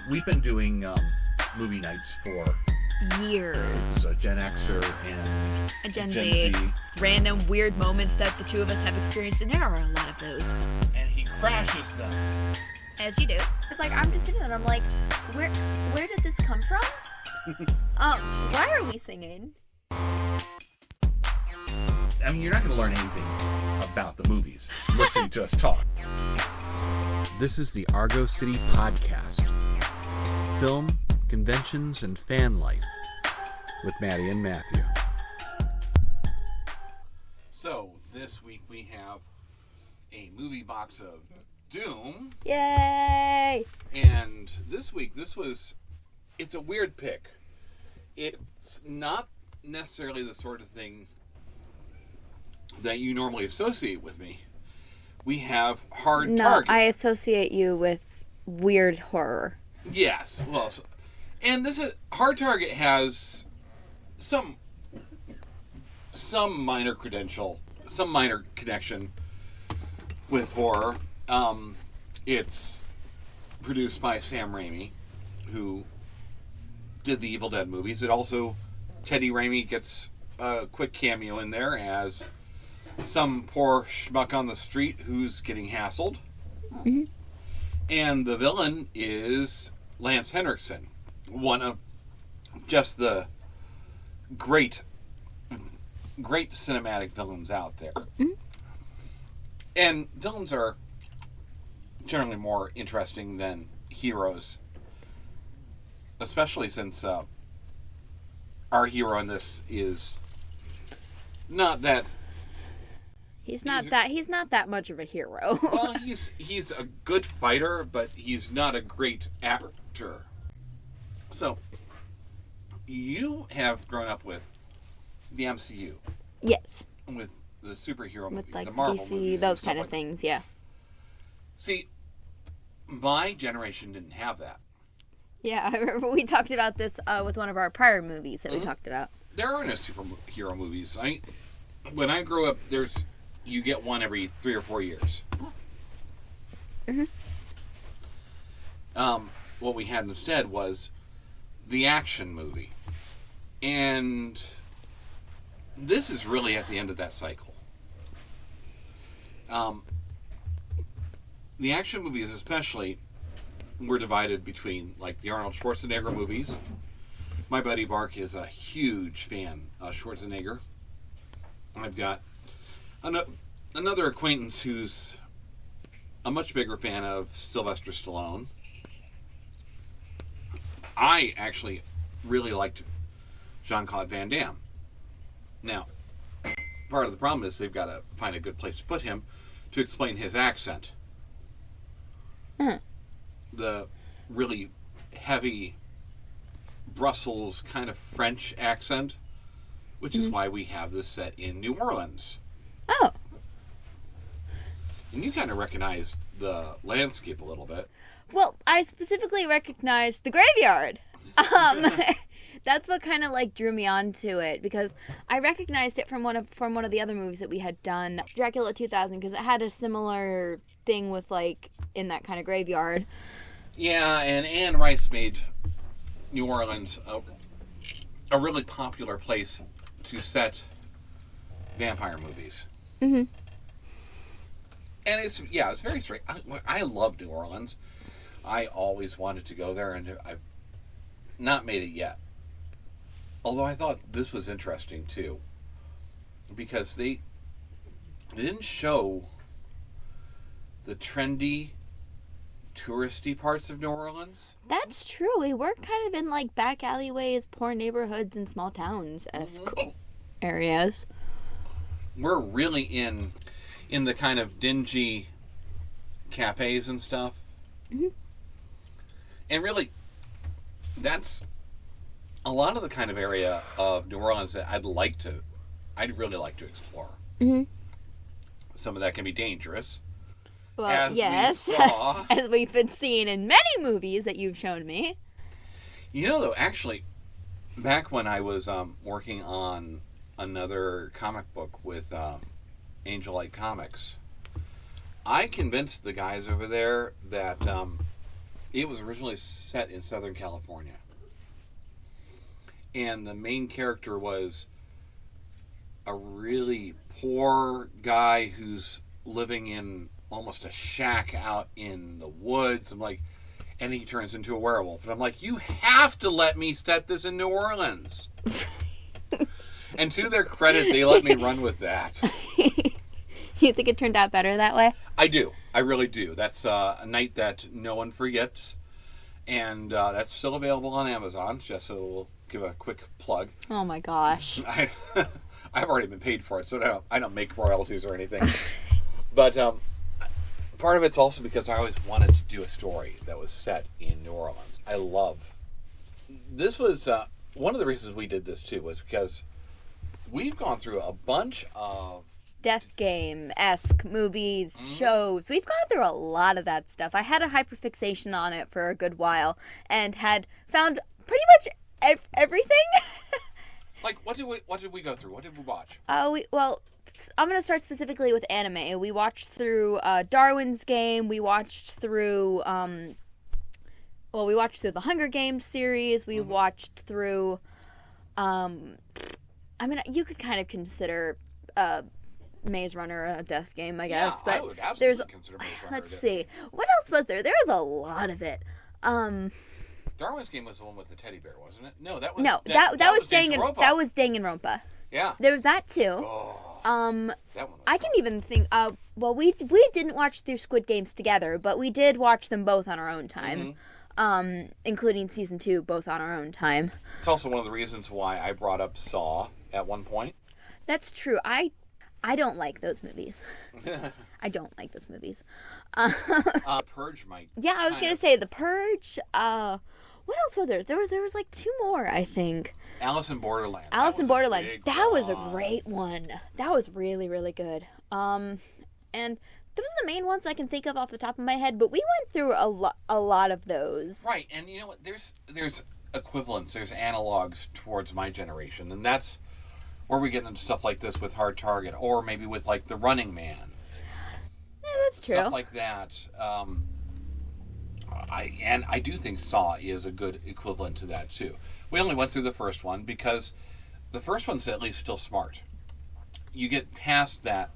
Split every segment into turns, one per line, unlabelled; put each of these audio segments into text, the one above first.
We've been doing movie nights for
years.
So Gen Xer and
A Gen Z. Random weird moments that the two of us have experienced, and there are a lot of those.
And he crashes them.
As you do.
It's like, I'm just sitting there and I'm like, where did this come from? Why are we singing?
I mean, you're not going to learn anything about the movies listening to us talk.
This is the Argo City Podcast. Film, conventions, and fan life with Maddie and Matthew.
So, this week we have a movie box of Doom.
Yay!
And this week, it's a weird pick. It's not necessarily the sort of thing that you normally associate with me. We have Hard Target.
No, I associate you with weird horror.
Yes, well, and Hard Target has some minor connection with horror. It's produced by Sam Raimi, who did the Evil Dead movies. Teddy Raimi gets a quick cameo in there as some poor schmuck on the street who's getting hassled. Mm-hmm. And the villain is Lance Henriksen, one of just the great cinematic villains out there. Mm-hmm. And villains are generally more interesting than heroes, especially since our hero in this is not that.
He's not that much of a hero.
Well, he's a good fighter, but he's not a great actor. So, you have grown up with the MCU.
Yes.
With the superhero movies,
with like
the Marvel
DC,
movies,
those kind of things, yeah.
See, my generation didn't have that.
Yeah, I remember we talked about this with one of our prior movies that we talked about.
There are no superhero movies. When I grew up, you get one every 3 or 4 years.
Mm-hmm.
What we had instead was the action movie. And this is really at the end of that cycle. The action movies especially were divided between like the Arnold Schwarzenegger movies. My buddy Bark is a huge fan of Schwarzenegger. I've got another acquaintance who's a much bigger fan of Sylvester Stallone. I actually really liked Jean-Claude Van Damme. Now, part of the problem is they've got to find a good place to put him to explain his accent. The really heavy Brussels kind of French accent, which is why we have this set in New Orleans.
Oh.
And you kind of recognized the landscape a little bit.
Well, I specifically recognized the graveyard. That's what kind of like drew me onto it, because I recognized it from one of the other movies that we had done, Dracula 2000, because it had a similar thing with like in that kind of graveyard.
Yeah, and Anne Rice made New Orleans a really popular place to set vampire movies. Mm-hmm. And it's very strange. I love New Orleans. I always wanted to go there, and I've not made it yet. Although I thought this was interesting too, because they didn't show the trendy, touristy parts of New Orleans.
That's true. We were kind of in like back alleyways, poor neighborhoods, and small towns-esque areas.
We're really in the kind of dingy cafes and stuff. Mm-hmm. And really, that's a lot of the kind of area of New Orleans that I'd really like to explore. Mm-hmm. Some of that can be dangerous.
Well, yes, as we've been seeing in many movies that you've shown me.
You know, though, actually, back when I was working on another comic book with Angel Light Comics, I convinced the guys over there that It was originally set in Southern California. And the main character was a really poor guy who's living in almost a shack out in the woods. And he turns into a werewolf. And I'm like, you have to let me set this in New Orleans. And to their credit, they let me run with that.
You think it turned out better that way?
I do. I really do. That's a night that no one forgets. And that's still available on Amazon, just so we'll give a quick plug.
Oh my gosh.
I've already been paid for it, so I don't make royalties or anything. But part of it's also because I always wanted to do a story that was set in New Orleans. This was one of the reasons we did this too, was because we've gone through a bunch of
Death Game-esque movies, shows. We've gone through a lot of that stuff. I had a hyperfixation on it for a good while and had found pretty much everything.
Like, what did we go through? What did we watch?
Well, I'm going to start specifically with anime. We watched through Darwin's Game. We watched through we watched through the Hunger Games series. We watched through you could kind of consider Maze Runner a death game, I guess.
Yeah,
but
I would absolutely consider Maze Runner
let's see. What else was there? There was a lot of it.
Darwin's Game was the one with the teddy bear, wasn't it? No, that was
that was
Danganronpa.
That was Danganronpa.
Yeah.
There was that too.
Oh, that one was
I can even think. We didn't watch through Squid Games together, but we did watch them both on our own time. Including season 2, both on our own time.
It's also one of the reasons why I brought up Saw at one point.
That's true. I don't like those movies. I don't like those movies.
Purge might.
Yeah, I was gonna say The Purge. What else was there? There was like 2 more, I think.
Alice in Borderland.
Alice in Borderland. That was a great one. That was really, really good. And those are the main ones I can think of off the top of my head. But we went through a lot of those.
Right, and you know what? There's equivalents. There's analogs towards my generation, and that's where we get into stuff like this with Hard Target, or maybe with like The Running Man.
Yeah, that's true.
Stuff like that. I do think Saw is a good equivalent to that too. We only went through the first one because the first one's at least still smart. You get past that,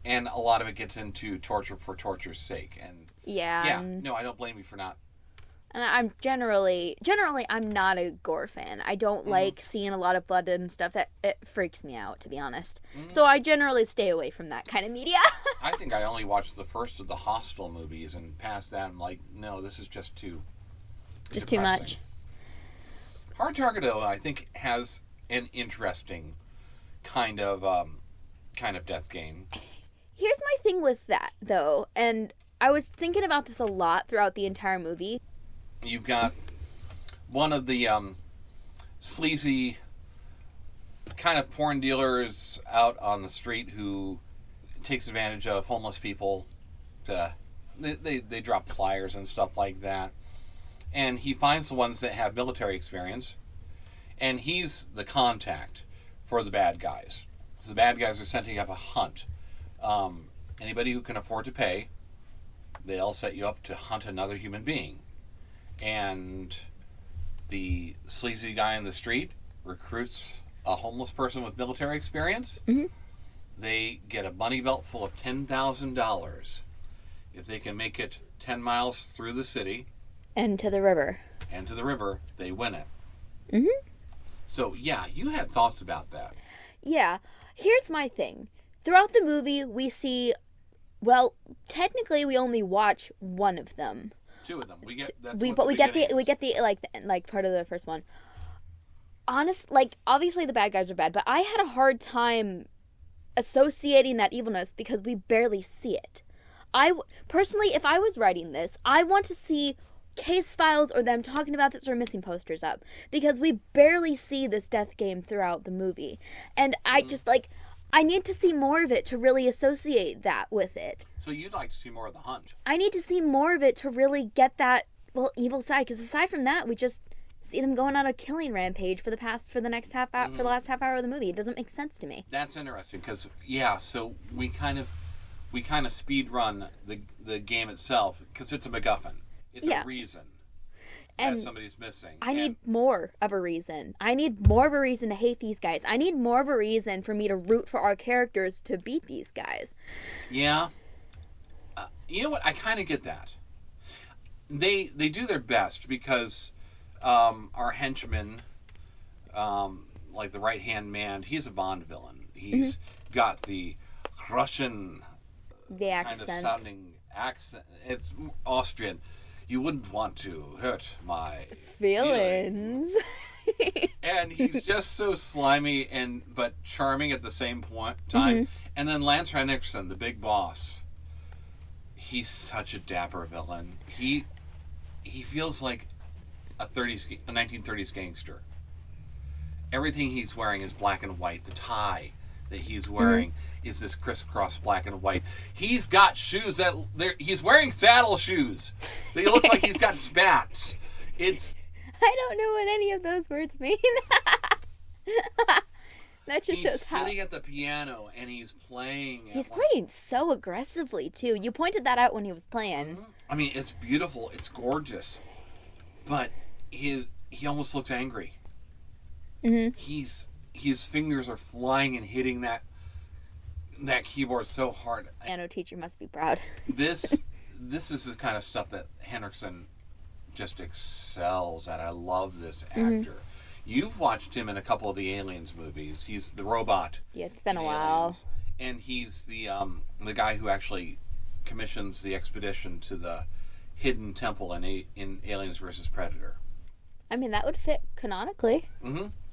and a lot of it gets into torture for torture's sake. And no, I don't blame you for not.
And I'm generally I'm not a gore fan. I don't like seeing a lot of blood and stuff. That it freaks me out, to be honest. So I generally stay away from that kind of media.
I think I only watched the first of the Hostel movies, and past that I'm like, no, this is just too
much.
Hard Target, though, I think has an interesting kind of death game.
Here's my thing with that, though, and I was thinking about this a lot throughout the entire movie.
You've got one of the sleazy kind of porn dealers out on the street who takes advantage of homeless people. They drop flyers and stuff like that. And he finds the ones that have military experience. And he's the contact for the bad guys. So the bad guys are setting up a hunt. Anybody who can afford to pay, they'll set you up to hunt another human being. And the sleazy guy in the street recruits a homeless person with military experience. They get a money belt full of $10,000 if they can make it 10 miles through the city.
And to the river.
They win it. So, yeah, you had thoughts about that.
Yeah. Here's my thing. Throughout the movie, we see, well, technically we only watch one of them.
2 of them. We get
the part of the first one. Obviously the bad guys are bad, but I had a hard time associating that evilness because we barely see it. Personally, if I was writing this, I want to see case files or them talking about this or missing posters up because we barely see this death game throughout the movie. And I just I need to see more of it to really associate that with it.
So you'd like to see more of the hunt?
I need to see more of it to really get that, evil side. Because aside from that, we just see them going on a killing rampage for the last half hour of the movie. It doesn't make sense to me.
That's interesting because, so we kind of speed run the game itself because it's a MacGuffin. It's
Yeah.
a reason
And
that somebody's missing.
I need more of a reason. I need more of a reason to hate these guys. I need more of a reason for me to root for our characters to beat these guys.
Yeah. You know what? I kind of get that. They do their best because our henchman, like the right-hand man, he's a Bond villain. He's got the Russian
The
kind
accent.
of sounding accent. It's Austrian. You wouldn't want to hurt my
Feelings.
And he's just so slimy but charming at the same time. And then Lance Henriksen, the big boss, he's such a dapper villain. He feels like a 1930s gangster. Everything he's wearing is black and white. The tie that he's wearing is this crisscross black and white. He's got shoes he's wearing saddle shoes. They look like he's got spats.
I don't know what any of those words mean. That just shows how.
He's sitting at the piano and he's playing.
He's playing so aggressively, too. You pointed that out when he was playing.
I mean, it's beautiful. It's gorgeous. But he almost looks angry. His fingers are flying and hitting that keyboard so hard.
Piano teacher must be proud.
This is the kind of stuff that Henriksen just excels at. I love this actor. You've watched him in a couple of the Aliens movies. He's the robot.
Yeah, it's been a
in
while.
Aliens. And he's the guy who actually commissions the expedition to the hidden temple in Aliens vs. Predator.
I mean, that would fit canonically.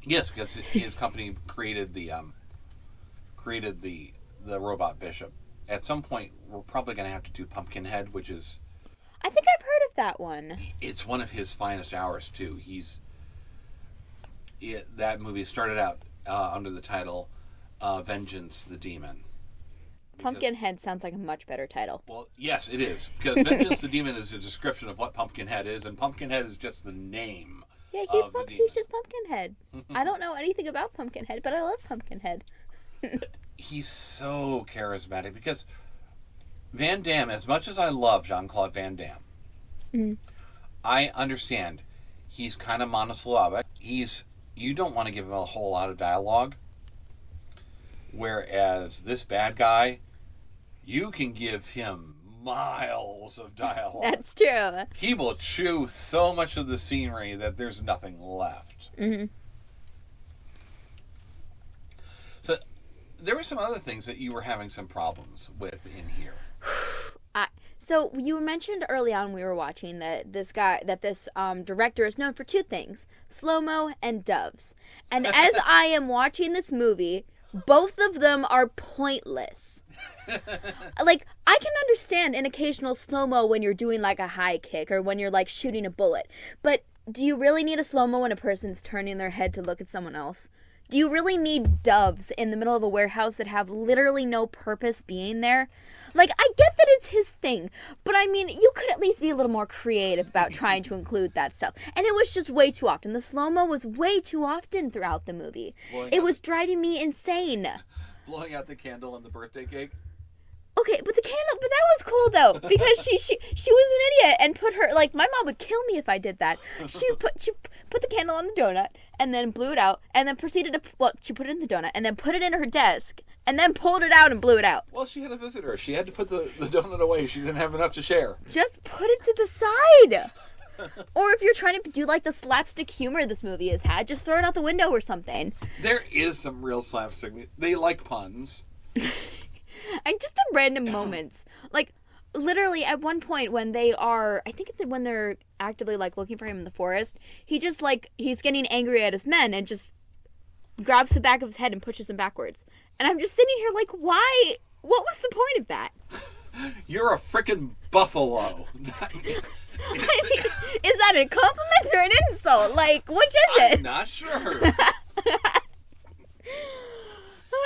Yes, because his company created the robot bishop. At some point, we're probably going to have to do Pumpkinhead, which is...
I think I've heard of that one.
It's one of his finest hours, too. That movie started out under the title Vengeance the Demon.
Pumpkinhead sounds like a much better title.
Well, yes, it is. Because Vengeance the Demon is a description of what Pumpkinhead is, and Pumpkinhead is just the name.
Yeah, he's just Pumpkinhead. I don't know anything about Pumpkinhead, but I love Pumpkinhead.
He's so charismatic because Van Damme, as much as I love Jean-Claude Van Damme, I understand he's kind of monosyllabic. You don't want to give him a whole lot of dialogue. Whereas this bad guy, you can give him miles of dialogue.
That's true.
He will chew so much of the scenery that there's nothing left. So there were some other things that you were having some problems with in here.
So you mentioned early on we were watching that this director is known for two things: slo-mo and doves. And as I am watching this movie, both of them are pointless. Like, I can understand an occasional slo-mo when you're doing like a high kick or when you're like shooting a bullet. But do you really need a slo-mo when a person's turning their head to look at someone else? Do you really need doves in the middle of a warehouse that have literally no purpose being there? Like, I get that it's his thing, but I mean, you could at least be a little more creative about trying to include that stuff. And it was just way too often. The slow-mo was way too often throughout the movie. It was driving me insane.
Blowing out the candle and the birthday cake?
Okay, but that was cool though, because she was an idiot and put her, like, my mom would kill me if I did that. She put the candle on the donut and then blew it out and then proceeded to, she put it in the donut and then put it in her desk and then pulled it out and blew it out.
Well, she had a visitor. She had to put the donut away. She didn't have enough to share.
Just put it to the side. Or if you're trying to do like the slapstick humor this movie has had, just throw it out the window or something.
There is some real slapstick. They like puns.
And just the random moments. Like, literally at one point when when they're actively like looking for him in the forest, he just like, he's getting angry at his men and just grabs the back of his head and pushes him backwards. And I'm just sitting here like, why? What was the point of that?
You're a frickin' buffalo.
I mean, is that a compliment or an insult? Like, which is it?
I'm not sure.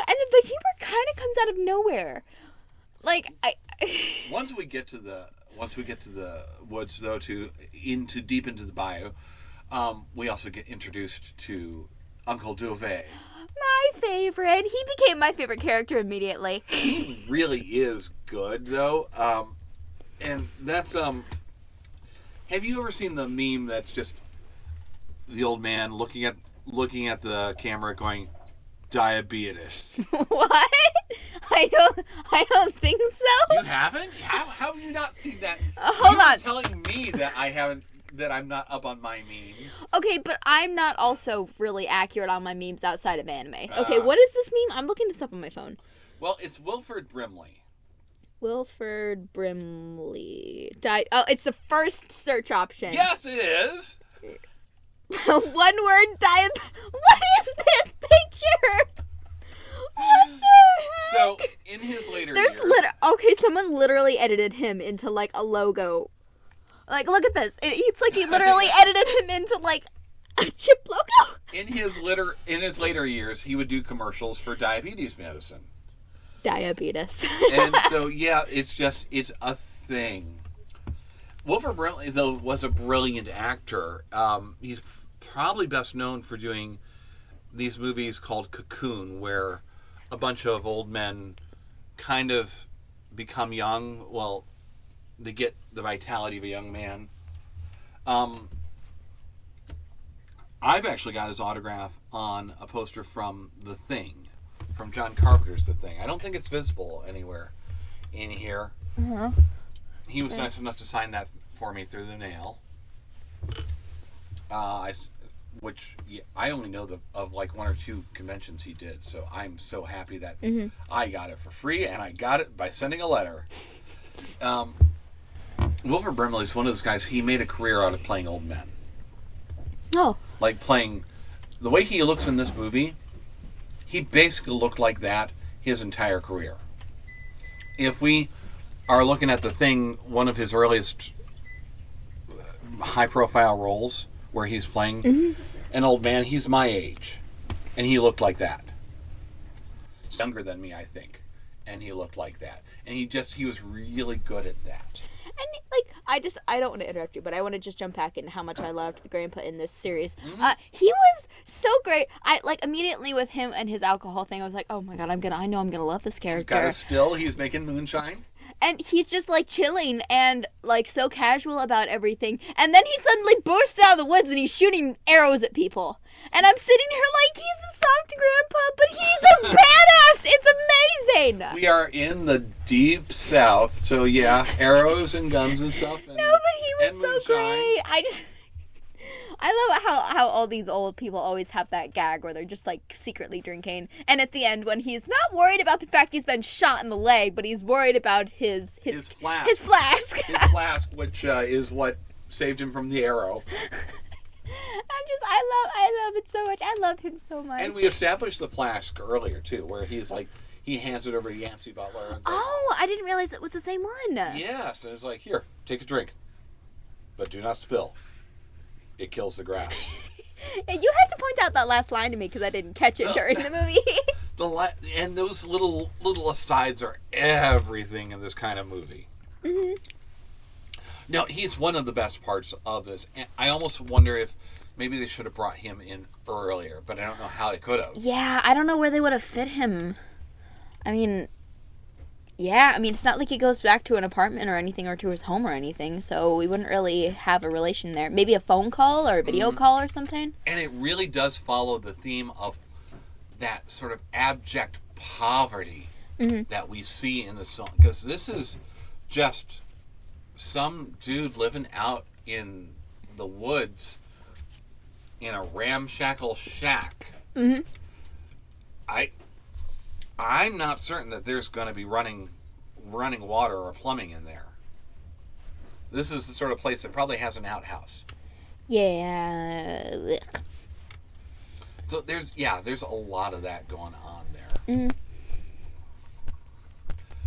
And the humor kind of comes out of nowhere. Like,
Once we get to the woods, though, deep into the bayou, we also get introduced to Uncle Duvet.
my favorite. He became my favorite character immediately.
He really is good, though, and that's Have you ever seen the meme that's just the old man looking at the camera going, diabetes?
What? I don't think so.
You haven't? How have you not seen that?
Hold on.
Telling me that I'm not up on my memes.
Okay, but I'm not also really accurate on my memes outside of anime. Okay, what is this meme? I'm looking this up on my phone.
Well, it's Wilford Brimley.
Wilford Brimley. It's the first search option.
Yes, it is.
One word What is this picture? What the heck?
So, in his later years...
Okay, someone literally edited him into, like, a logo. Like, look at this. It's like he literally edited him into, like, a chip logo.
In his later years, he would do commercials for diabetes medicine.
Diabetes.
And so, yeah, it's a thing. Wilford Brimley, though, was a brilliant actor. He's probably best known for doing these movies called Cocoon, where a bunch of old men kind of become young. Well, they get the vitality of a young man. I've actually got his autograph on a poster from The Thing, from John Carpenter's The Thing. I don't think it's visible anywhere in here. Uh-huh. He was nice enough to sign that for me through the mail. I only know of like one or two conventions he did, so I'm so happy that I got it for free, and I got it by sending a letter. Wilford Brimley is one of those guys. He made a career out of playing old men.
Oh.
Like playing the way he looks in this movie. He basically looked like that his entire career. If we are looking at The Thing, one of his earliest high-profile roles, where he's playing an old man, he's my age, and he looked like that. Younger than me, I think, and he looked like that, and he was really good at that.
And I don't want to interrupt you, but I want to just jump back into how much I loved the grandpa in this series. He was so great. I immediately with him and his alcohol thing, I was like, oh my god, I know I'm gonna love this character.
He's got a still. He's making moonshine.
And he's just like chilling and like so casual about everything. And then he suddenly bursts out of the woods and he's shooting arrows at people. And I'm sitting here like, he's a soft grandpa, but he's a badass. It's amazing.
We are in the deep south, so yeah, arrows and guns and stuff. And,
no, but he was so great. I love how all these old people always have that gag where they're just like secretly drinking, and at the end when he's not worried about the fact he's been shot in the leg, but he's worried about his flask. His
flask, which is what saved him from the arrow.
I love it so much. I love him so much.
And we established the flask earlier too, where he's like he hands it over to Yancey Butler. And
I didn't realize it was the same one.
Yes, and it's like, here, take a drink, but do not spill. It kills the grass.
And you had to point out that last line to me because I didn't catch it during the movie.
And those little asides are everything in this kind of movie. Mm-hmm. No, he's one of the best parts of this. And I almost wonder if maybe they should have brought him in earlier, but I don't know how they could have.
Yeah, I don't know where they would have fit him. I mean, it's not like he goes back to an apartment or anything or to his home or anything, so we wouldn't really have a relation there. Maybe a phone call or a video call or something.
And it really does follow the theme of that sort of abject poverty that we see in the song. Because this is just some dude living out in the woods in a ramshackle shack. Mm-hmm. I'm not certain that there's going to be running water or plumbing in there. This is the sort of place that probably has an outhouse.
Yeah.
So there's a lot of that going on there. Mm.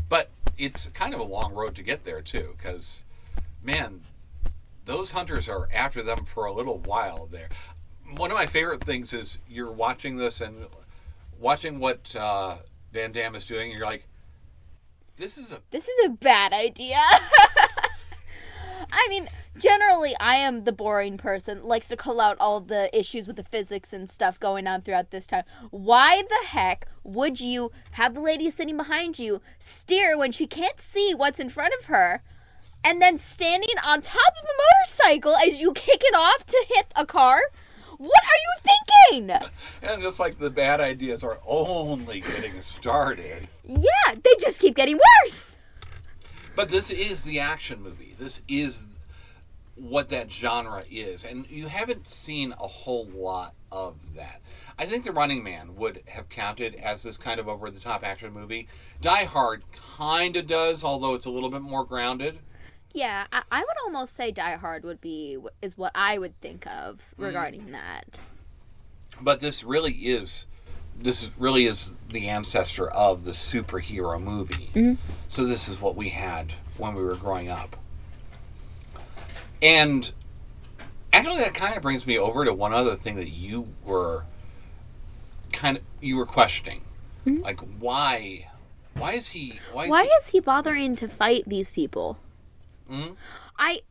But it's kind of a long road to get there too, because man, those hunters are after them for a little while there. One of my favorite things is you're watching this and watching what Van Damme is doing, and you're like, this is a
bad idea. I mean, generally, I am the boring person, likes to call out all the issues with the physics and stuff going on throughout this time. Why the heck would you have the lady sitting behind you steer when she can't see what's in front of her? and then standing on top of a motorcycle as you kick it off to hit a car? What are you thinking?
And just like the bad ideas are only getting started.
Yeah, they just keep getting worse.
But this is the action movie. This is what that genre is. And you haven't seen a whole lot of that. I think The Running Man would have counted as this kind of over-the-top action movie. Die Hard kind of does, although it's a little bit more grounded.
Yeah, I would almost say Die Hard is what I would think of regarding that.
But this really is the ancestor of the superhero movie. Mm-hmm. So this is what we had when we were growing up. And actually that kind of brings me over to one other thing that you were questioning. Mm-hmm. Like why is he
bothering to fight these people?
Mm-hmm.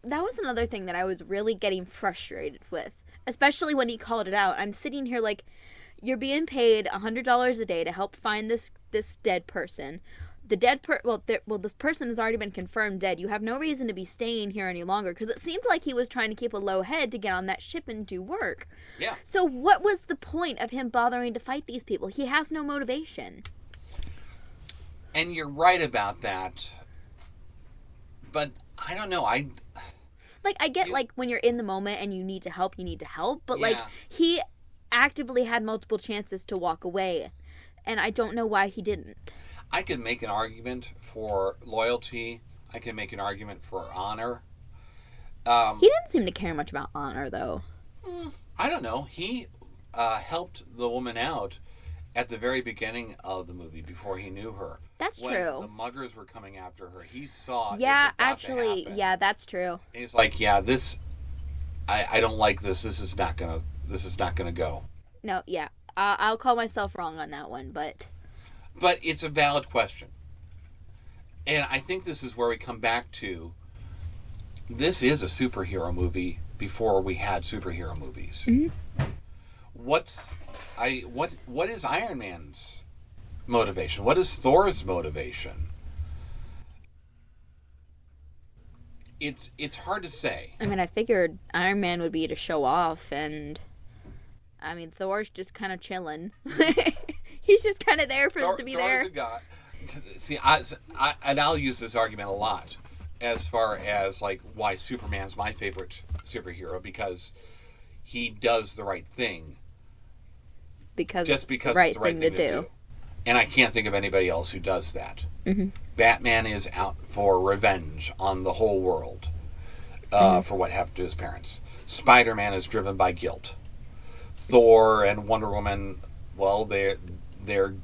That was another thing that I was really getting frustrated with, especially when he called it out. I'm sitting here like, you're being paid $100 a day to help find this dead person. This person has already been confirmed dead. You have no reason to be staying here any longer, because it seemed like he was trying to keep a low head to get on that ship and do work.
Yeah.
So what was the point of him bothering to fight these people? He has no motivation.
And you're right about that. But I don't know. I
get like when you're in the moment and you need to help, but
yeah.
like he actively had multiple chances to walk away, and I don't know why he didn't.
I could make an argument for loyalty. I can make an argument for honor.
He didn't seem to care much about honor, though.
I don't know. He helped the woman out at the very beginning of the movie before he knew her.
That's
when
true.
The muggers were coming after her. He saw.
Yeah, actually, yeah, that's true.
And he's like, "Yeah, this. I don't like this. This is not gonna go."
No, yeah, I'll call myself wrong on that one, but
it's a valid question, and I think this is where we come back to. This is a superhero movie before we had superhero movies.
Mm-hmm.
What is Iron Man's motivation? What is Thor's motivation? It's hard to say.
I mean, I figured Iron Man would be to show off, and I mean, Thor's just kind of chilling. He's just kind of there for them to be there.
Thor's a guy. See, I'll use this argument a lot as far as like why Superman's my favorite superhero, because he does the right thing. Because it's the right thing to do. And I can't think of anybody else who does that. Mm-hmm. Batman is out for revenge on the whole world for what happened to his parents. Spider-Man is driven by guilt. Thor and Wonder Woman, well, they're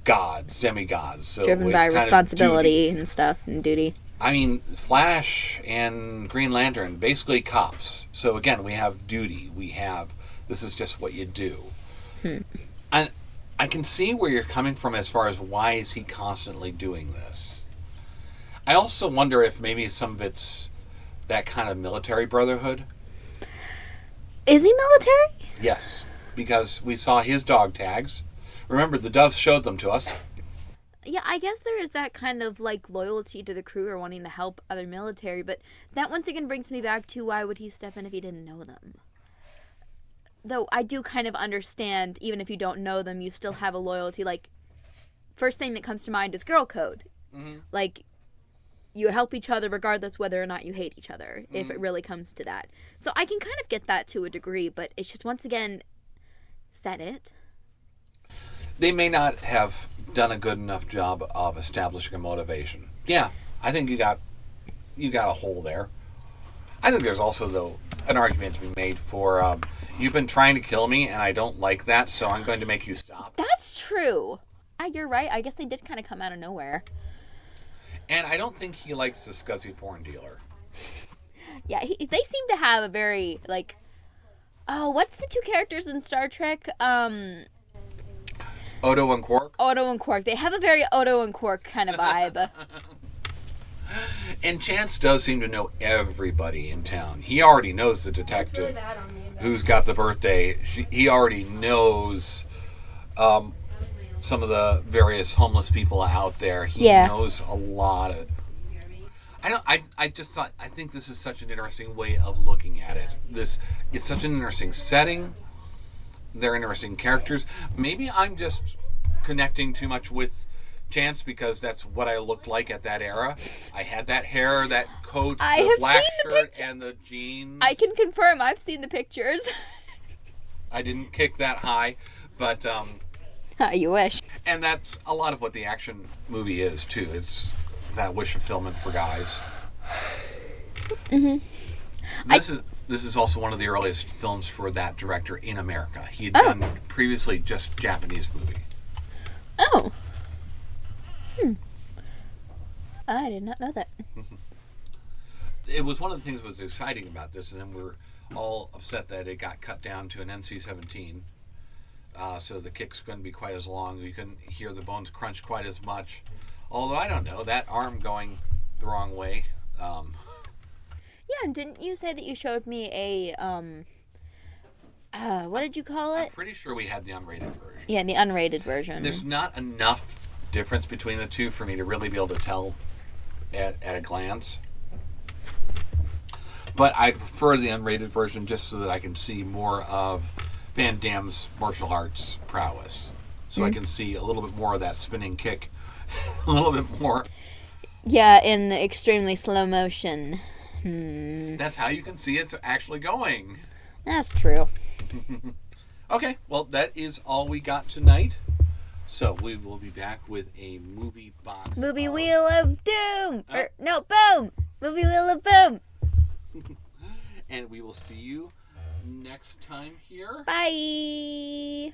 gods, demigods. So
driven by responsibility and stuff and duty.
I mean, Flash and Green Lantern, basically cops. So again, we have duty. This is just what you do. And I can see where you're coming from as far as why is he constantly doing this. I also wonder if maybe some of it's that kind of military brotherhood.
Is he military?
Yes, because we saw his dog tags. Remember, the Dove showed them to us.
Yeah, I guess there is that kind of like loyalty to the crew or wanting to help other military, but that once again brings me back to why would he step in if he didn't know them? Though I do kind of understand, even if you don't know them, you still have a loyalty. Like, first thing that comes to mind is girl code. Mm-hmm. Like, you help each other regardless whether or not you hate each other, if it really comes to that. So I can kind of get that to a degree, but it's just, once again, is that it?
They may not have done a good enough job of establishing a motivation. Yeah, I think you got a hole there. I think there's also, though, an argument to be made for... you've been trying to kill me, and I don't like that, so I'm going to make you stop.
That's true. You're right. I guess they did kind of come out of nowhere.
And I don't think he likes the scuzzy porn dealer.
Yeah, they seem to have a very, like... Oh, what's the two characters in Star Trek?
Odo and Quark?
Odo and Quark. They have a very Odo and Quark kind of vibe.
And Chance does seem to know everybody in town. He already knows the detective who's got the birthday. He already knows some of the various homeless people out there. He knows a lot of... I just thought, I think this is such an interesting way of looking at it. It's such an interesting setting. They're interesting characters. Maybe I'm just connecting too much with Chance because that's what I looked like at that era. I had that hair, that coat, the black shirt, and the jeans.
I can confirm. I've seen the pictures.
I didn't kick that high, but
You wish.
and that's a lot of what the action movie is too. It's that wish fulfillment for guys. This is also one of the earliest films for that director in America. He had done previously just Japanese movie.
Oh. I did not know that.
It was one of the things that was exciting about this, and then we're all upset that it got cut down to an NC-17. So the kick's going to be quite as long. You couldn't hear the bones crunch quite as much. Although, I don't know, that arm going the wrong way.
Yeah, and didn't you say that you showed me a, what did you call it?
I'm pretty sure we had the unrated version.
Yeah, the unrated version.
There's not enough difference between the two for me to really be able to tell at a glance. But I prefer the unrated version just so that I can see more of Van Damme's martial arts prowess. So I can see a little bit more of that spinning kick. A little bit more.
Yeah, in extremely slow motion.
That's how you can see it's actually going.
That's true.
Okay, well, that is all we got tonight. So we will be back with a movie box.
Movie Wheel of Doom! Boom! Movie Wheel of Boom!
And we will see you next time here.
Bye!